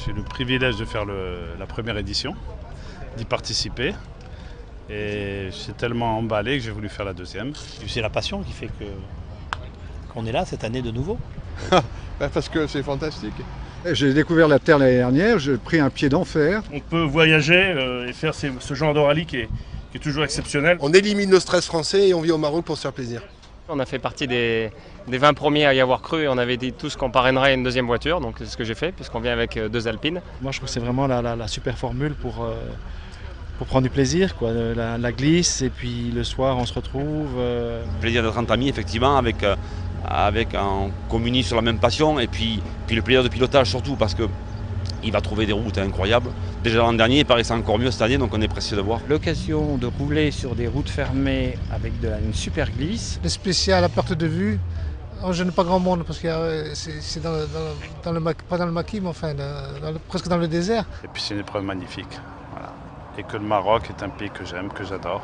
J'ai eu le privilège de faire la première édition, d'y participer. Et j'ai tellement emballé que j'ai voulu faire la deuxième. C'est la passion qui fait qu'on est là cette année de nouveau. Parce que c'est fantastique. J'ai découvert la Terre l'année dernière, j'ai pris un pied d'enfer. On peut voyager et faire ce genre de rallye qui est toujours exceptionnel. On élimine le stress français et on vit au Maroc pour se faire plaisir. On a fait partie des 20 premiers à y avoir cru et on avait dit tous qu'on parrainerait une deuxième voiture, donc c'est ce que j'ai fait puisqu'on vient avec 2 Alpines. Moi je trouve que c'est vraiment la super formule pour prendre du plaisir, quoi. La glisse et puis le soir on se retrouve. Le plaisir d'être entre amis effectivement avec un communie sur la même passion et puis le plaisir de pilotage surtout parce que il va trouver des routes incroyables. Déjà l'an dernier, il paraissait encore mieux cette année, donc on est pressé de voir. L'occasion de rouler sur des routes fermées avec une super glisse. Le spécial à perte de vue, je n'ai pas grand monde parce que c'est pas dans le maquis, mais enfin presque dans le désert. Et puis c'est une épreuve magnifique. Voilà. Et que le Maroc est un pays que j'aime, que j'adore.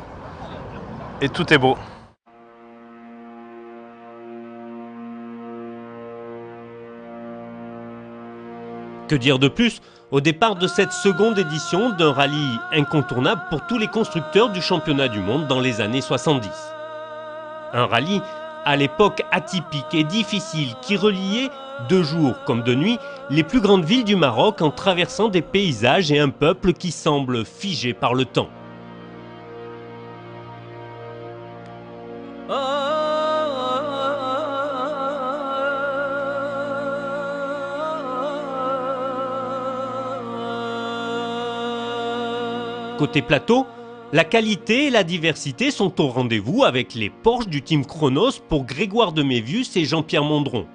Et tout est beau. Que dire de plus au départ de cette seconde édition d'un rallye incontournable pour tous les constructeurs du championnat du monde dans les années 70. Un rallye à l'époque atypique et difficile qui reliait de jour comme de nuit les plus grandes villes du Maroc en traversant des paysages et un peuple qui semble figé par le temps. Côté plateau, la qualité et la diversité sont au rendez-vous avec les Porsche du team Chronos pour Grégoire de Mévius et Jean-Pierre Mondron.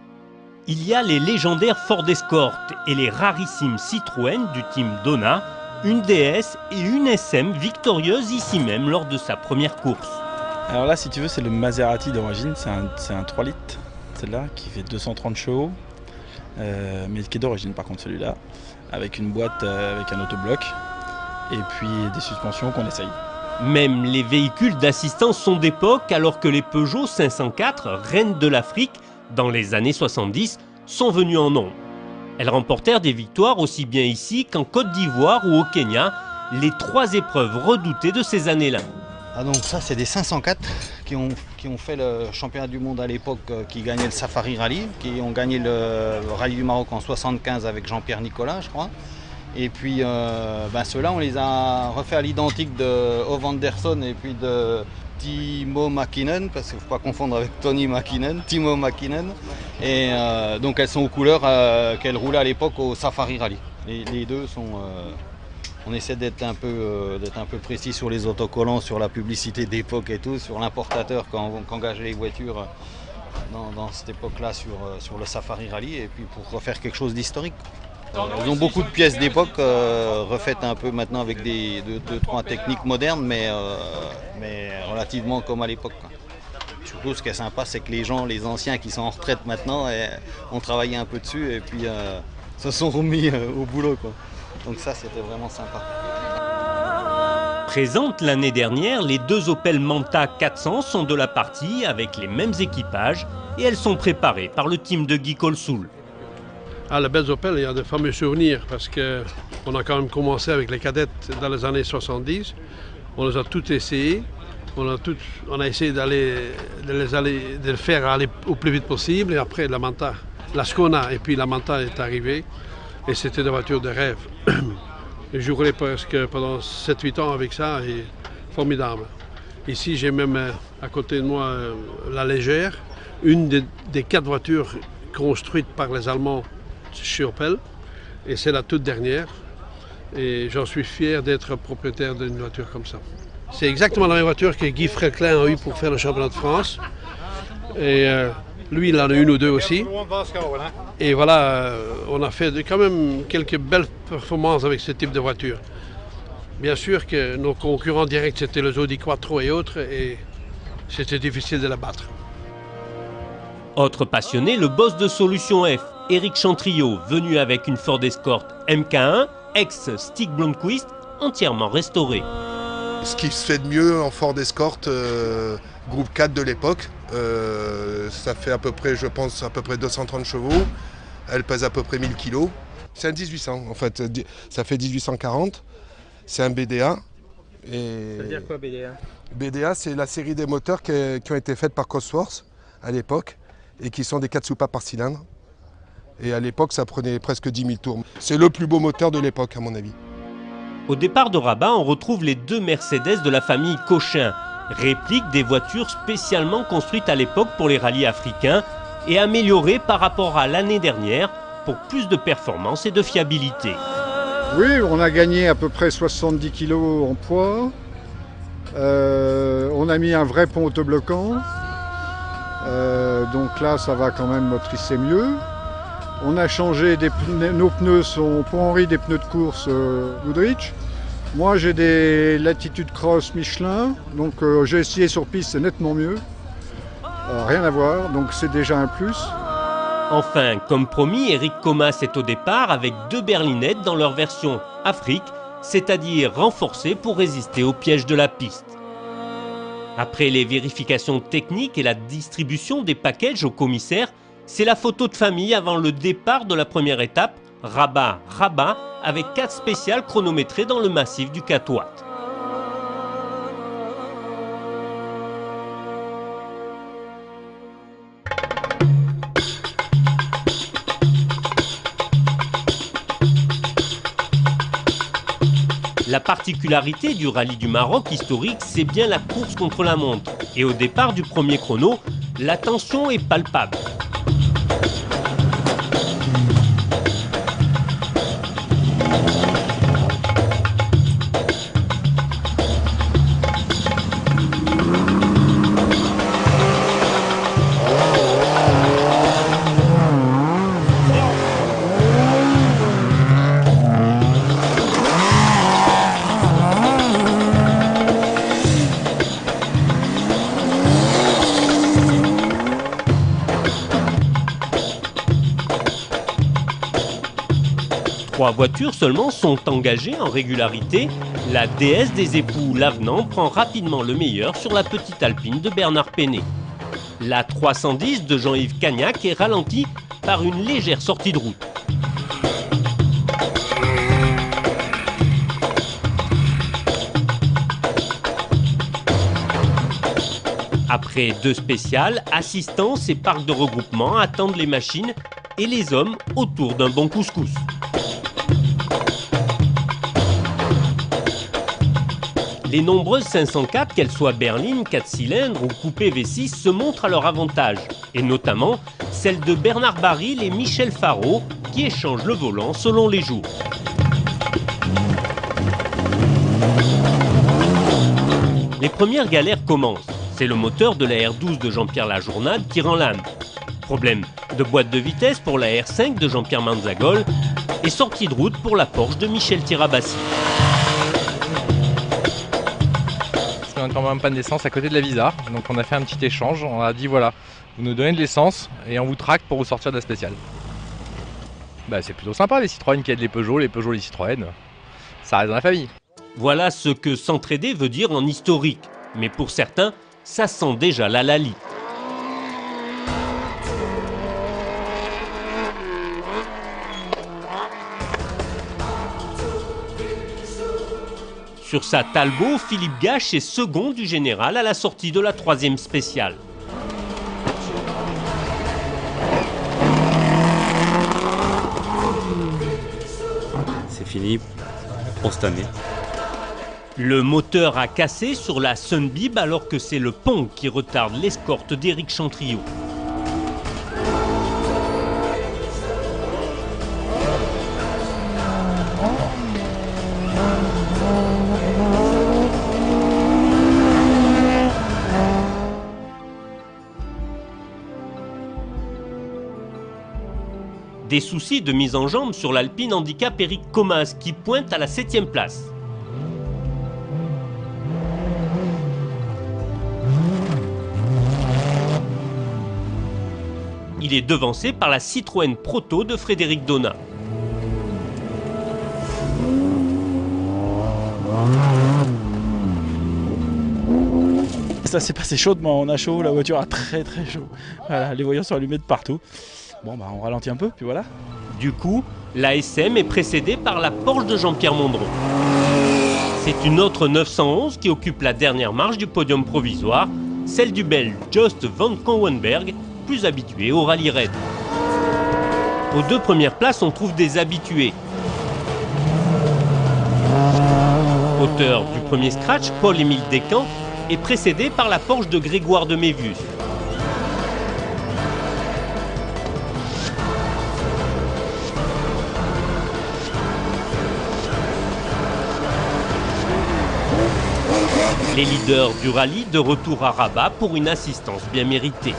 Il y a les légendaires Ford Escort et les rarissimes Citroën du team Donna, une DS et une SM victorieuse ici même lors de sa première course. Alors là si tu veux c'est le Maserati d'origine, c'est un 3 litres, celle-là qui fait 230 chevaux, mais qui est d'origine par contre celui-là, avec une boîte avec un autobloc. Et puis des suspensions qu'on essaye. Même les véhicules d'assistance sont d'époque alors que les Peugeot 504, reines de l'Afrique, dans les années 70, sont venues en nombre. Elles remportèrent des victoires aussi bien ici qu'en Côte d'Ivoire ou au Kenya, les 3 épreuves redoutées de ces années-là. Ah donc ça c'est des 504 qui ont fait le championnat du monde à l'époque, qui gagnaient le Safari Rally, qui ont gagné le Rallye du Maroc en 75 avec Jean-Pierre Nicolas je crois. Et puis ceux-là, on les a refait à l'identique de Ove Anderson et puis de Timo Mäkinen, parce qu'il ne faut pas confondre avec Tony Mäkinen, Timo Mäkinen. Et donc elles sont aux couleurs qu'elles roulaient à l'époque au Safari Rally. Les deux sont... on essaie d'être un peu précis sur les autocollants, sur la publicité d'époque et tout, sur l'importateur qu'engageaient les voitures dans cette époque-là sur le Safari Rally, et puis pour refaire quelque chose d'historique. Ils ont beaucoup de pièces d'époque refaites un peu maintenant avec deux, trois techniques modernes, mais relativement comme à l'époque. Surtout ce qui est sympa, c'est que les anciens qui sont en retraite maintenant, ont travaillé un peu dessus et puis se sont remis au boulot, quoi. Donc ça, c'était vraiment sympa. Présentes l'année dernière, les 2 Opel Manta 400 sont de la partie avec les mêmes équipages et elles sont préparées par le team de Guy Colsoul. Ah, la belle Opel, il y a de fameux souvenirs parce qu'on a quand même commencé avec les cadettes dans les années 70. On les a toutes essayées. On a essayé de le faire aller au plus vite possible. Et après, la Skona et puis la Manta est arrivée. Et c'était des voitures de rêve. Et je roulais presque pendant 7-8 ans avec ça. Et formidable. Ici, j'ai même à côté de moi la Légère, une des 4 voitures construites par les Allemands chez Opel, et c'est la toute dernière, et j'en suis fier d'être propriétaire d'une voiture comme ça. C'est exactement la même voiture que Guy Fréclin a eu pour faire le championnat de France, et lui il en a une ou 2 aussi, et voilà, on a fait quand même quelques belles performances avec ce type de voiture. Bien sûr que nos concurrents directs c'était les Audi Quattro et autres, et c'était difficile de la battre. Autre passionné, le boss de Solution F, Éric Chantriot, venu avec une Ford Escort MK1, ex-Stig Blomqvist, entièrement restaurée. Ce qui se fait de mieux en Ford Escort, groupe 4 de l'époque, ça fait à peu près, je pense, à peu près 230 chevaux. Elle pèse à peu près 1000 kg. C'est un 1800 en fait, ça fait 1840. C'est un BDA. Et Ça veut dire quoi BDA? BDA, c'est la série des moteurs qui ont été faites par Cosworth à l'époque et qui sont des 4 soupapes par cylindre. Et à l'époque, ça prenait presque 10 000 tours. C'est le plus beau moteur de l'époque, à mon avis. Au départ de Rabat, on retrouve les 2 Mercedes de la famille Cochin, réplique des voitures spécialement construites à l'époque pour les rallyes africains et améliorées par rapport à l'année dernière pour plus de performance et de fiabilité. Oui, on a gagné à peu près 70 kg en poids. On a mis un vrai pont autobloquant. Donc là, ça va quand même motricer mieux. On a changé nos pneus sont pour Henri des pneus de course Goodrich. Moi, j'ai des Latitude Cross Michelin. Donc j'ai essayé sur piste, c'est nettement mieux. Rien à voir, donc c'est déjà un plus. Enfin, comme promis, Eric Comas est au départ avec 2 berlinettes dans leur version Afrique, c'est-à-dire renforcées pour résister aux pièges de la piste. Après les vérifications techniques et la distribution des packages au commissaire, c'est la photo de famille avant le départ de la première étape, Rabat, avec 4 spéciales chronométrées dans le massif du 4 watts. La particularité du rallye du Maroc historique, c'est bien la course contre la montre. Et au départ du premier chrono, la tension est palpable. Trois voitures seulement sont engagées en régularité. La DS des époux Lavenant prend rapidement le meilleur sur la petite Alpine de Bernard Péné. La 310 de Jean-Yves Cagnac est ralentie par une légère sortie de route. Après 2 spéciales, assistance et parc de regroupement attendent les machines et les hommes autour d'un bon couscous. Les nombreuses 504, qu'elles soient berlines, 4 cylindres ou coupées V6, se montrent à leur avantage, et notamment celle de Bernard Baril et Michel Faro, qui échangent le volant selon les jours. Les premières galères commencent. C'est le moteur de la R12 de Jean-Pierre Lajournade qui rend l'âme. Problème de boîte de vitesse pour la R5 de Jean-Pierre Manzagol et sortie de route pour la Porsche de Michel Tirabassi. On est tombé en panne d'essence à côté de la Visa, donc on a fait un petit échange, on a dit voilà, vous nous donnez de l'essence et on vous traque pour vous sortir de la spéciale. Bah c'est plutôt sympa les Citroën qui aident les Peugeot les Citroën, ça reste dans la famille. Voilà ce que s'entraider veut dire en historique, mais pour certains, ça sent déjà la Lali. Sur sa Talbot, Philippe Gache est second du général à la sortie de la 3e spéciale. C'est fini pour cette année. Le moteur a cassé sur la Sunbib alors que c'est le pont qui retarde l'escorte d'Éric Chantriot. Des soucis de mise en jambe sur l'Alpine handicap Eric Comas qui pointe à la 7e place. Il est devancé par la Citroën Proto de Frédéric Donat. Ça s'est passé chaudement, on a chaud, la voiture a très chaud. Voilà, les voyants sont allumés de partout. Bon bah on ralentit un peu, puis voilà. Du coup, l'ASM est précédée par la Porsche de Jean-Pierre Mondron. C'est une autre 911 qui occupe la dernière marche du podium provisoire, celle du Belge Jost van Kouwenberg, plus habitué au rallye raid. Aux 2 premières places, on trouve des habitués. Auteur du premier scratch, Paul-Émile Descamps, est précédé par la Porsche de Grégoire de Mévius. Les leaders du rallye de retour à Rabat pour une assistance bien méritée.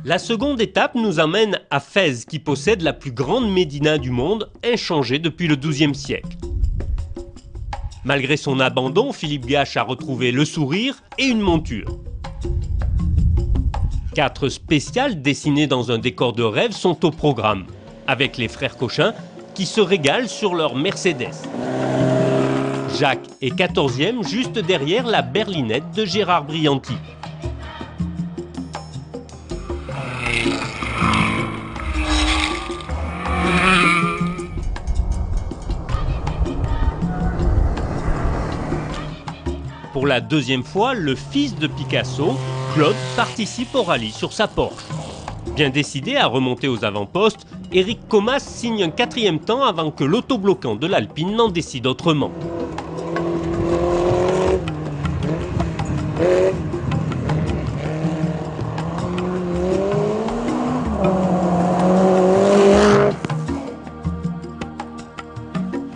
La seconde étape nous amène à Fès, qui possède la plus grande médina du monde, inchangée depuis le XIIe siècle. Malgré son abandon, Philippe Gache a retrouvé le sourire et une monture. 4 spéciales dessinées dans un décor de rêve sont au programme, avec les frères Cochin qui se régalent sur leur Mercedes. Jacques est 14e, juste derrière la berlinette de Gérard Brianti. Pour la deuxième fois, le fils de Picasso, Claude, participe au rallye sur sa Porsche. Bien décidé à remonter aux avant-postes, Éric Comas signe un 4e temps avant que l'autobloquant de l'Alpine n'en décide autrement.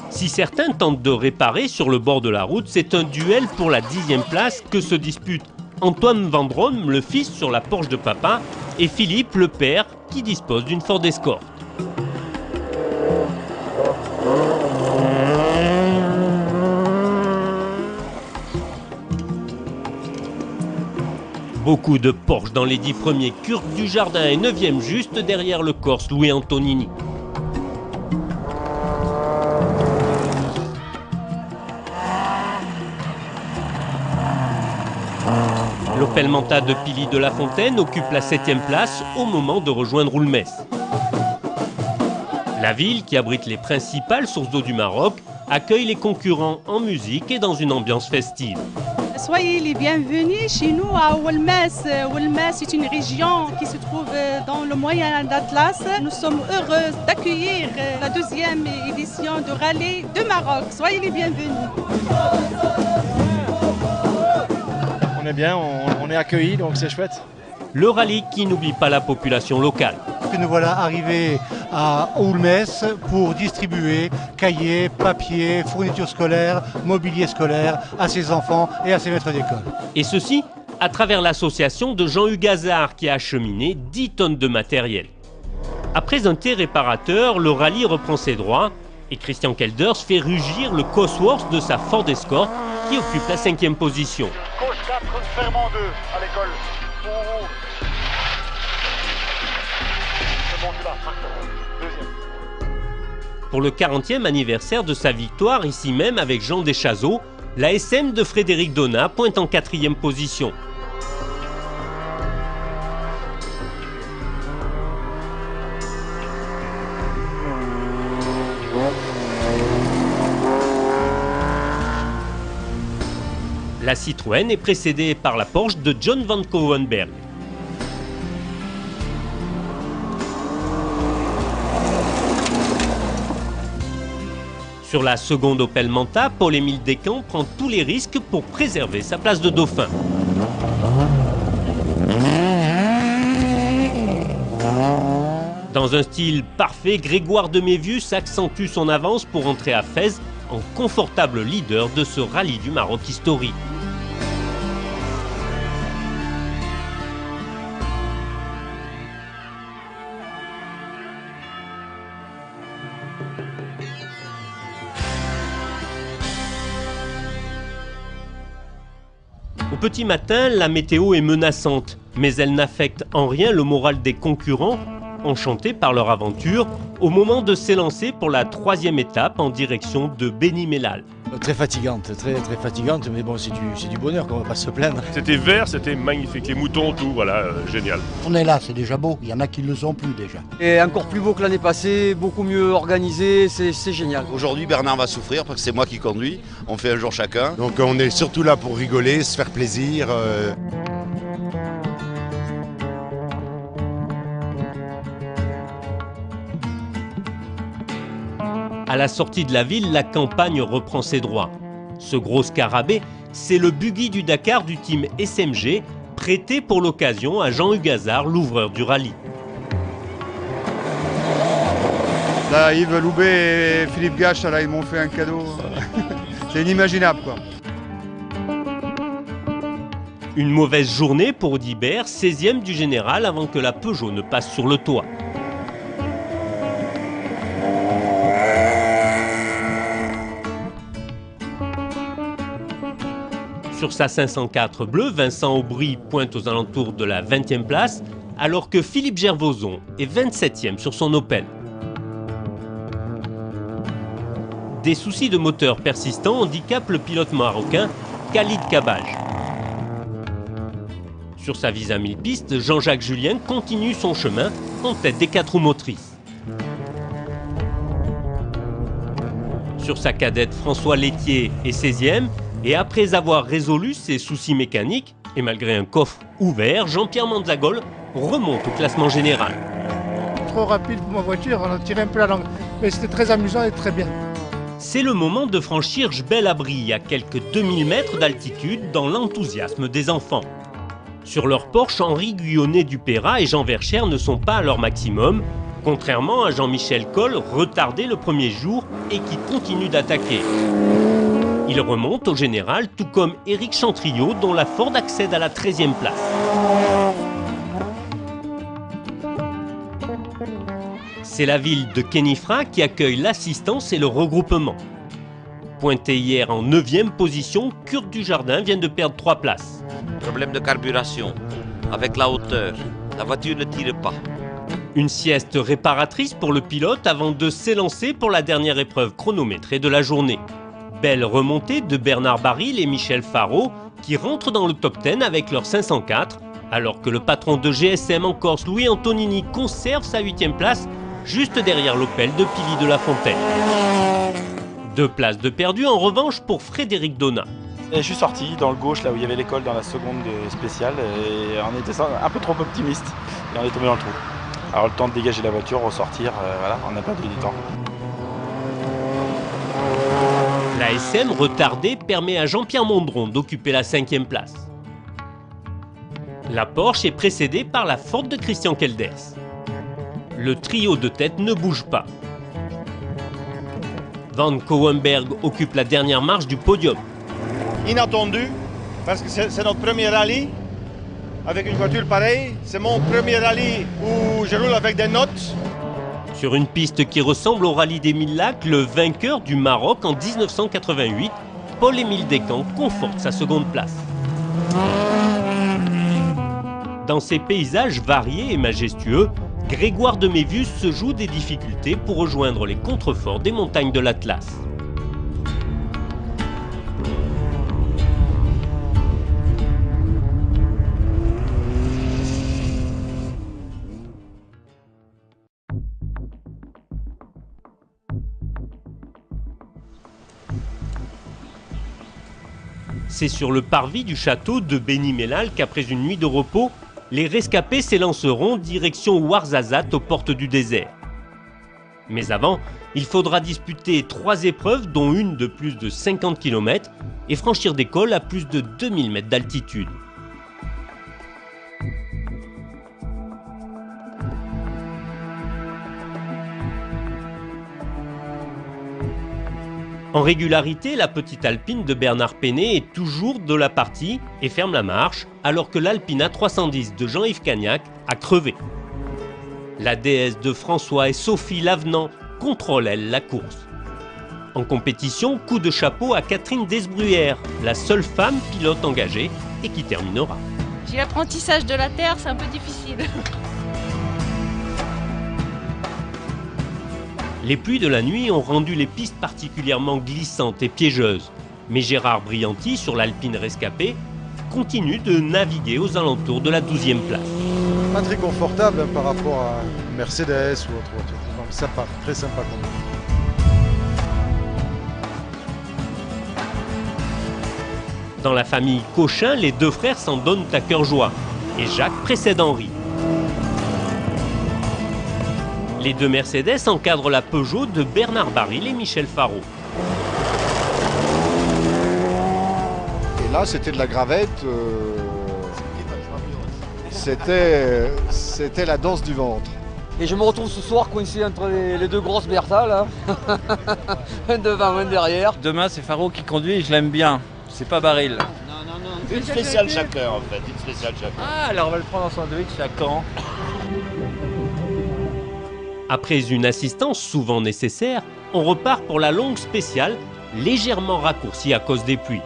Si certains tentent de réparer sur le bord de la route, c'est un duel pour la 10e place que se disputent Antoine Vendrome, le fils sur la Porsche de papa, et Philippe, le père, qui dispose d'une Ford Escort. Beaucoup de Porsche dans les 10 premiers. Kurt Dujardin est 9e juste derrière le Corse Louis Antonini. L'Opel Manta de Pili de la Fontaine occupe la 7e place au moment de rejoindre Oulmès. La ville, qui abrite les principales sources d'eau du Maroc, accueille les concurrents en musique et dans une ambiance festive. Soyez les bienvenus chez nous à Oulmès. Oulmès est une région qui se trouve dans le moyen d'Atlas. Nous sommes heureux d'accueillir la 2e édition du rallye de Maroc. Soyez les bienvenus. On est bien, on est accueillis, donc c'est chouette. Le rallye qui n'oublie pas la population locale. Nous voilà arrivés à Oulmès pour distribuer cahiers, papiers, fournitures scolaires, mobilier scolaire à ses enfants et à ses maîtres d'école. Et ceci à travers l'association de Jean-Hugues Hazard qui a acheminé 10 tonnes de matériel. Après un thé réparateur, le rallye reprend ses droits et Christian Kelders fait rugir le Cosworth de sa Ford Escort qui occupe la 5e position. Gauche 4, fermant 2 à l'école. C'est bon, tu l'as. Deuxième. Pour le 40e anniversaire de sa victoire, ici même avec Jean Deschazeaux, la SM de Frédéric Donat pointe en 4e position. La Citroën est précédée par la Porsche de John van Kouwenberg. Sur la seconde Opel Manta, Paul-Émile Descamps prend tous les risques pour préserver sa place de dauphin. Dans un style parfait, Grégoire de Mévius accentue son avance pour entrer à Fès en confortable leader de ce rallye du Maroc historique. petit matin, la météo est menaçante, mais elle n'affecte en rien le moral des concurrents, enchantés par leur aventure, au moment de s'élancer pour la 3e étape en direction de Beni Mellal. Très fatigante, très fatigante, mais bon, c'est du bonheur, qu'on ne va pas se plaindre. C'était vert, c'était magnifique, les moutons, tout, voilà, génial. On est là, c'est déjà beau, il y en a qui ne le sont plus déjà. Et encore plus beau que l'année passée, beaucoup mieux organisé, c'est génial. Aujourd'hui, Bernard va souffrir parce que c'est moi qui conduis, on fait un jour chacun. Donc on est surtout là pour rigoler, se faire plaisir. À la sortie de la ville, la campagne reprend ses droits. Ce gros scarabée, c'est le buggy du Dakar du team SMG, prêté pour l'occasion à Jean-Hugues Hazard, l'ouvreur du rallye. Là, Yves Loubet et Philippe Gache, là, ils m'ont fait un cadeau. C'est inimaginable, quoi. Une mauvaise journée pour Audibert, 16e du général avant que la Peugeot ne passe sur le toit. Sur sa 504 bleue, Vincent Aubry pointe aux alentours de la 20e place, alors que Philippe Gervoson est 27e sur son Opel. Des soucis de moteur persistants handicapent le pilote marocain Khalid Kabaj. Sur sa Visa 1000 pistes, Jean-Jacques Julien continue son chemin en tête des 4 roues motrices. Sur sa cadette, François Laitier est 16e. Et après avoir résolu ses soucis mécaniques, et malgré un coffre ouvert, Jean-Pierre Manzagol remonte au classement général. Trop rapide pour ma voiture, on a tiré un peu la langue. Mais c'était très amusant et très bien. C'est le moment de franchir Jbel-Abri à quelques 2000 mètres d'altitude dans l'enthousiasme des enfants. Sur leur Porsche, Henri Guyonnet-Dupéra et Jean Verchères ne sont pas à leur maximum, contrairement à Jean-Michel Coll, retardé le premier jour et qui continue d'attaquer. Il remonte au général, tout comme Éric Chantriot, dont la Ford accède à la 13e place. C'est la ville de Khénifra qui accueille l'assistance et le regroupement. Pointé hier en 9e position, Kurt Dujardin vient de perdre 3 places. Problème de carburation, avec la hauteur, la voiture ne tire pas. Une sieste réparatrice pour le pilote avant de s'élancer pour la dernière épreuve chronométrée de la journée. Belle remontée de Bernard Baril et Michel Faro qui rentrent dans le top 10 avec leur 504, alors que le patron de GSM en Corse, Louis Antonini, conserve sa 8e place, juste derrière l'Opel de Pili de la Fontaine. 2 places de perdu en revanche pour Frédéric Donat. Et je suis sorti dans le gauche, là où il y avait l'école, dans la seconde spéciale, et on était un peu trop optimiste, et on est tombé dans le trou. Alors le temps de dégager la voiture, ressortir, voilà, on n'a pas perdu du temps. La SM retardée permet à Jean-Pierre Mondron d'occuper la 5e place. La Porsche est précédée par la Ford de Christian Kelders. Le trio de tête ne bouge pas. Van Cowenberg occupe la dernière marche du podium. Inattendu, parce que c'est notre premier rallye avec une voiture pareille. C'est mon premier rallye où je roule avec des notes. Sur une piste qui ressemble au rallye des 1000 lacs, le vainqueur du Maroc en 1988, Paul-Émile Descamps, conforte sa seconde place. Dans ces paysages variés et majestueux, Grégoire de Mévius se joue des difficultés pour rejoindre les contreforts des montagnes de l'Atlas. C'est sur le parvis du château de Beni Mellal qu'après une nuit de repos, les rescapés s'élanceront direction Ouarzazate aux portes du désert. Mais avant, il faudra disputer 3 épreuves dont une de plus de 50 km et franchir des cols à plus de 2000 mètres d'altitude. En régularité, la petite Alpine de Bernard Péné est toujours de la partie et ferme la marche, alors que l'Alpine A310 de Jean-Yves Cagnac a crevé. La DS de François et Sophie Lavenant contrôlent, elle, la course. En compétition, coup de chapeau à Catherine Desbruyères, la seule femme pilote engagée, et qui terminera. J'ai l'apprentissage de la terre, c'est un peu difficile. Les pluies de la nuit ont rendu les pistes particulièrement glissantes et piégeuses. Mais Gérard Brianti, sur l'Alpine rescapée, continue de naviguer aux alentours de la 12e place. Pas très confortable par rapport à Mercedes ou autre voiture. Sympa, très sympa quand même. Dans la famille Cochin, les deux frères s'en donnent à cœur joie. Et Jacques précède Henri. Les deux Mercedes encadrent la Peugeot de Bernard Baril et Michel Farot. Et là, c'était de la gravette. C'était la danse du ventre. Et je me retrouve ce soir coincé entre les deux grosses Bertha, là. Un devant, un derrière. Demain, c'est Farot qui conduit et je l'aime bien. C'est pas Baril. Non. Une spéciale chacun en fait, une spéciale chacun. Ah, alors on va le prendre en sandwich chacun. Après une assistance souvent nécessaire, on repart pour la longue spéciale, légèrement raccourcie à cause des pluies.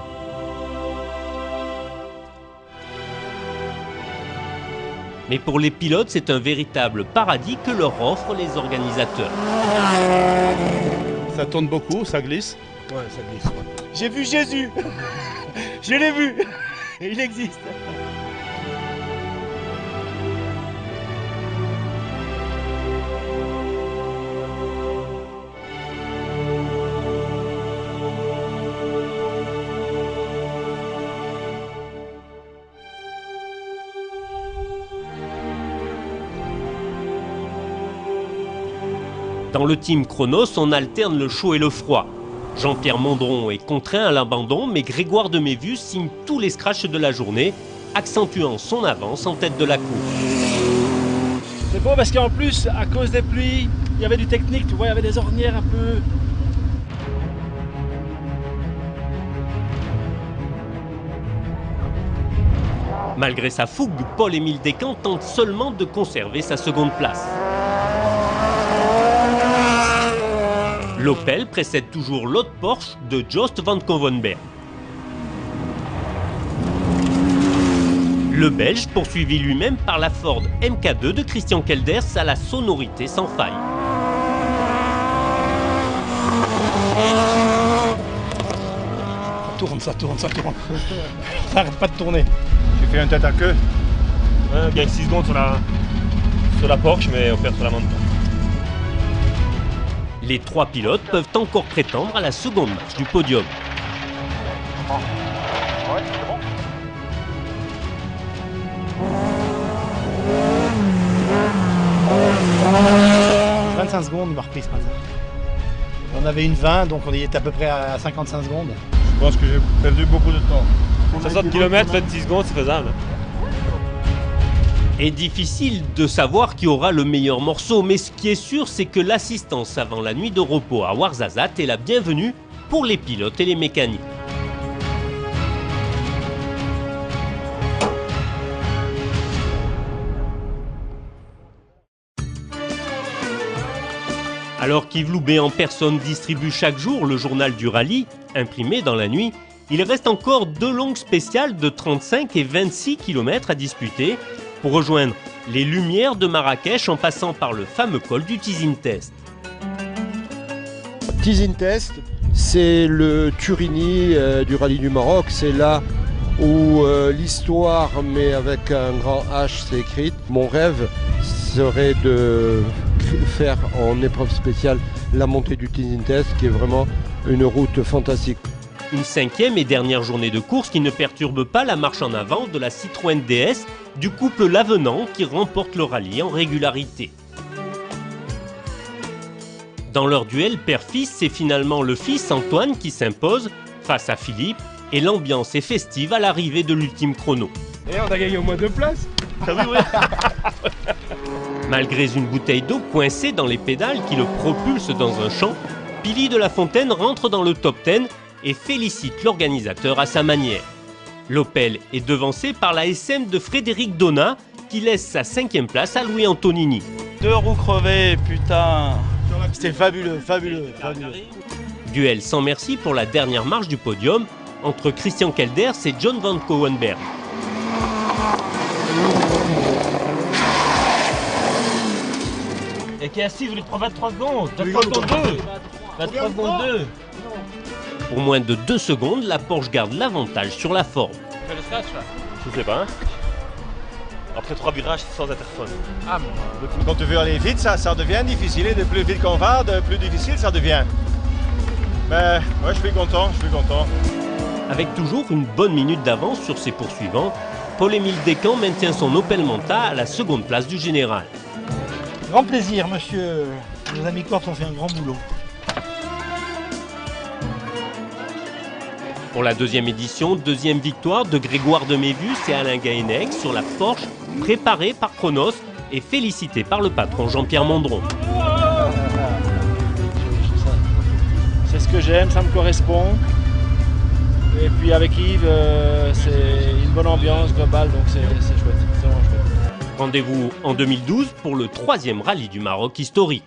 Mais pour les pilotes, c'est un véritable paradis que leur offrent les organisateurs. Ça tourne beaucoup, ça glisse. Ouais, ça glisse. Ouais. J'ai vu Jésus. Je l'ai vu. Il existe. Dans le team Chronos, on alterne le chaud et le froid. Jean-Pierre Mondron est contraint à l'abandon, mais Grégoire de Mévus signe tous les scratchs de la journée, accentuant son avance en tête de la course. C'est beau parce qu'en plus, à cause des pluies, il y avait du technique, tu vois, il y avait des ornières un peu. Malgré sa fougue, Paul-Émile Descamps tente seulement de conserver sa seconde place. L'Opel précède toujours l'autre Porsche de Jost van Kovenberg. Le Belge, poursuivi lui-même par la Ford MK2 de Christian Kelders à la sonorité sans faille. Ça tourne. Ça arrête pas de tourner. J'ai fait un tête à queue. On gagne 6 secondes sur la Porsche, mais on perd sur la montre. Les trois pilotes peuvent encore prétendre à la seconde marche du podium. Ouais, c'est bon. « 25 secondes, il m'a repris ce matin. On avait une 20, donc on était à peu près à 55 secondes. Je pense que j'ai perdu beaucoup de temps. 60 km, 26 secondes, c'est faisable. Et difficile de savoir qui aura le meilleur morceau, mais ce qui est sûr, c'est que l'assistance avant la nuit de repos à Ouarzazate est la bienvenue pour les pilotes et les mécaniques. Alors qu'Yves Loubet en personne distribue chaque jour le journal du rallye, imprimé dans la nuit, il reste encore 2 longues spéciales de 35 et 26 km à disputer pour rejoindre les Lumières de Marrakech en passant par le fameux col du Tizin Test. Tizin Test, c'est le Turini du rallye du Maroc, c'est là où l'histoire, mais avec un grand H, s'est écrite. Mon rêve serait de faire en épreuve spéciale la montée du Tizin Test, qui est vraiment une route fantastique. Une 5e et dernière journée de course qui ne perturbe pas la marche en avant de la Citroën DS du couple Lavenant qui remporte le rallye en régularité. Dans leur duel père-fils, c'est finalement le fils Antoine qui s'impose face à Philippe et l'ambiance est festive à l'arrivée de l'ultime chrono. Et on a gagné au moins 2 places. Malgré une bouteille d'eau coincée dans les pédales qui le propulse dans un champ, Billy de la Fontaine rentre dans le top 10 et félicite l'organisateur à sa manière. L'Opel est devancé par la SM de Frédéric Donat qui laisse sa 5e place à Louis Antonini. 2 roues crevées, putain. C'était fabuleux. Duel sans merci pour la dernière marche du podium entre Christian Kelders et John van Kowenberg. Et qui est assis, vous lui prend 23 secondes. 23 secondes 2. 23 secondes 2. Pour moins de 2 secondes, la Porsche garde l'avantage sur la forme. Je sais pas. Hein. Après 3 virages sans interphone. Ah, quand tu veux aller vite, ça devient difficile. Et de plus vite qu'on va, de plus difficile ça devient. Mais ouais, je suis content. Avec toujours une bonne minute d'avance sur ses poursuivants, Paul-Émile Descamps maintient son Opel Manta à la seconde place du général. Grand plaisir, monsieur. Nos amis Corse ont fait un grand boulot. Pour la deuxième édition, deuxième victoire de Grégoire de Mévus et Alain Gahenec sur la Porsche préparée par Chronos et félicitée par le patron Jean-Pierre Mondron. C'est ce que j'aime, ça me correspond. Et puis avec Yves, c'est une bonne ambiance globale, donc c'est chouette, c'est vraiment chouette. Rendez-vous en 2012 pour le 3e rallye du Maroc historique.